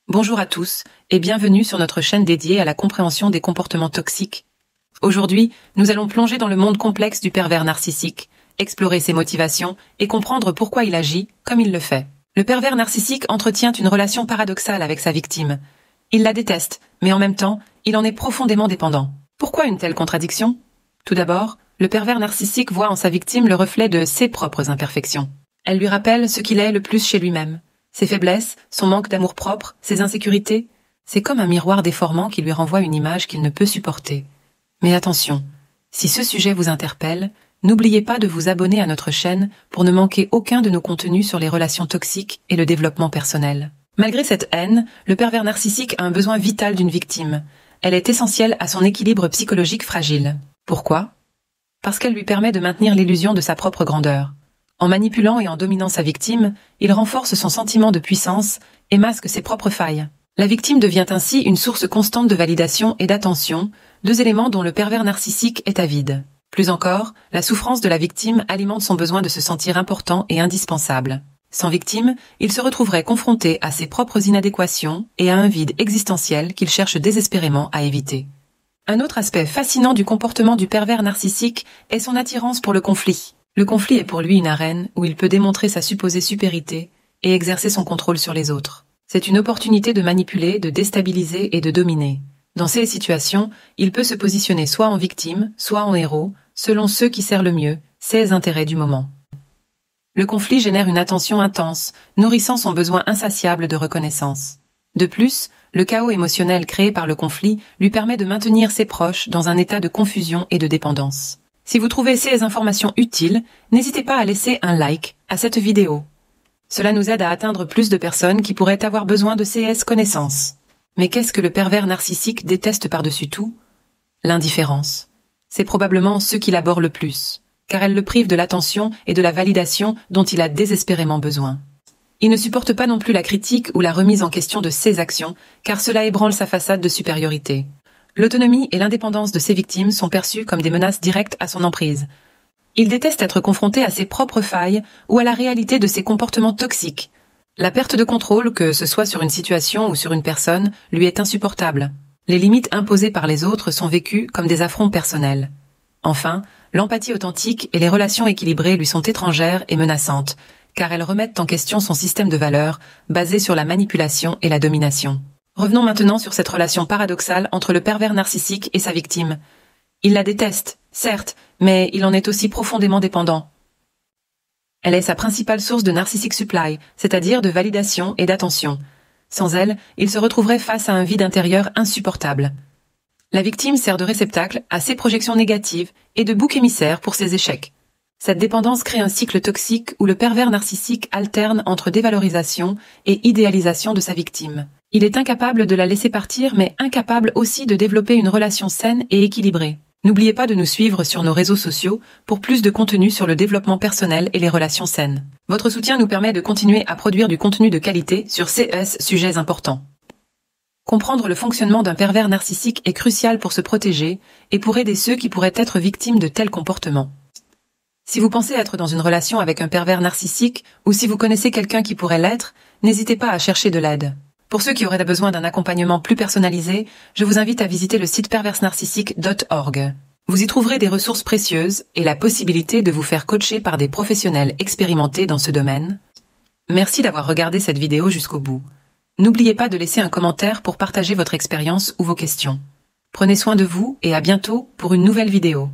Bonjour à tous et bienvenue sur notre chaîne dédiée à la compréhension des comportements toxiques. Aujourd'hui, nous allons plonger dans le monde complexe du pervers narcissique, explorer ses motivations et comprendre pourquoi il agit comme il le fait. Le pervers narcissique entretient une relation paradoxale avec sa victime. Il la déteste, mais en même temps, il en est profondément dépendant. Pourquoi une telle contradiction? Tout d'abord, le pervers narcissique voit en sa victime le reflet de ses propres imperfections. Elle lui rappelle ce qu'il est le plus chez lui-même. Ses faiblesses, son manque d'amour-propre, ses insécurités, c'est comme un miroir déformant qui lui renvoie une image qu'il ne peut supporter. Mais attention, si ce sujet vous interpelle, n'oubliez pas de vous abonner à notre chaîne pour ne manquer aucun de nos contenus sur les relations toxiques et le développement personnel. Malgré cette haine, le pervers narcissique a un besoin vital d'une victime. Elle est essentielle à son équilibre psychologique fragile. Pourquoi? Parce qu'elle lui permet de maintenir l'illusion de sa propre grandeur. En manipulant et en dominant sa victime, il renforce son sentiment de puissance et masque ses propres failles. La victime devient ainsi une source constante de validation et d'attention, deux éléments dont le pervers narcissique est avide. Plus encore, la souffrance de la victime alimente son besoin de se sentir important et indispensable. Sans victime, il se retrouverait confronté à ses propres inadéquations et à un vide existentiel qu'il cherche désespérément à éviter. Un autre aspect fascinant du comportement du pervers narcissique est son attirance pour le conflit. Le conflit est pour lui une arène où il peut démontrer sa supposée supériorité et exercer son contrôle sur les autres. C'est une opportunité de manipuler, de déstabiliser et de dominer. Dans ces situations, il peut se positionner soit en victime, soit en héros, selon ceux qui servent le mieux, ses intérêts du moment. Le conflit génère une attention intense, nourrissant son besoin insatiable de reconnaissance. De plus, le chaos émotionnel créé par le conflit lui permet de maintenir ses proches dans un état de confusion et de dépendance. Si vous trouvez ces informations utiles, n'hésitez pas à laisser un like à cette vidéo. Cela nous aide à atteindre plus de personnes qui pourraient avoir besoin de ces connaissances. Mais qu'est-ce que le pervers narcissique déteste par-dessus tout? L'indifférence. C'est probablement ce qu'il abhorre le plus, car elle le prive de l'attention et de la validation dont il a désespérément besoin. Il ne supporte pas non plus la critique ou la remise en question de ses actions, car cela ébranle sa façade de supériorité. L'autonomie et l'indépendance de ses victimes sont perçues comme des menaces directes à son emprise. Il déteste être confronté à ses propres failles ou à la réalité de ses comportements toxiques. La perte de contrôle, que ce soit sur une situation ou sur une personne, lui est insupportable. Les limites imposées par les autres sont vécues comme des affronts personnels. Enfin, l'empathie authentique et les relations équilibrées lui sont étrangères et menaçantes, car elles remettent en question son système de valeurs basé sur la manipulation et la domination. Revenons maintenant sur cette relation paradoxale entre le pervers narcissique et sa victime. Il la déteste, certes, mais il en est aussi profondément dépendant. Elle est sa principale source de narcissic supply, c'est-à-dire de validation et d'attention. Sans elle, il se retrouverait face à un vide intérieur insupportable. La victime sert de réceptacle à ses projections négatives et de bouc émissaire pour ses échecs. Cette dépendance crée un cycle toxique où le pervers narcissique alterne entre dévalorisation et idéalisation de sa victime. Il est incapable de la laisser partir, mais incapable aussi de développer une relation saine et équilibrée. N'oubliez pas de nous suivre sur nos réseaux sociaux pour plus de contenu sur le développement personnel et les relations saines. Votre soutien nous permet de continuer à produire du contenu de qualité sur ces sujets importants. Comprendre le fonctionnement d'un pervers narcissique est crucial pour se protéger et pour aider ceux qui pourraient être victimes de tels comportements. Si vous pensez être dans une relation avec un pervers narcissique ou si vous connaissez quelqu'un qui pourrait l'être, n'hésitez pas à chercher de l'aide. Pour ceux qui auraient besoin d'un accompagnement plus personnalisé, je vous invite à visiter le site perversenarcissique.org. Vous y trouverez des ressources précieuses et la possibilité de vous faire coacher par des professionnels expérimentés dans ce domaine. Merci d'avoir regardé cette vidéo jusqu'au bout. N'oubliez pas de laisser un commentaire pour partager votre expérience ou vos questions. Prenez soin de vous et à bientôt pour une nouvelle vidéo.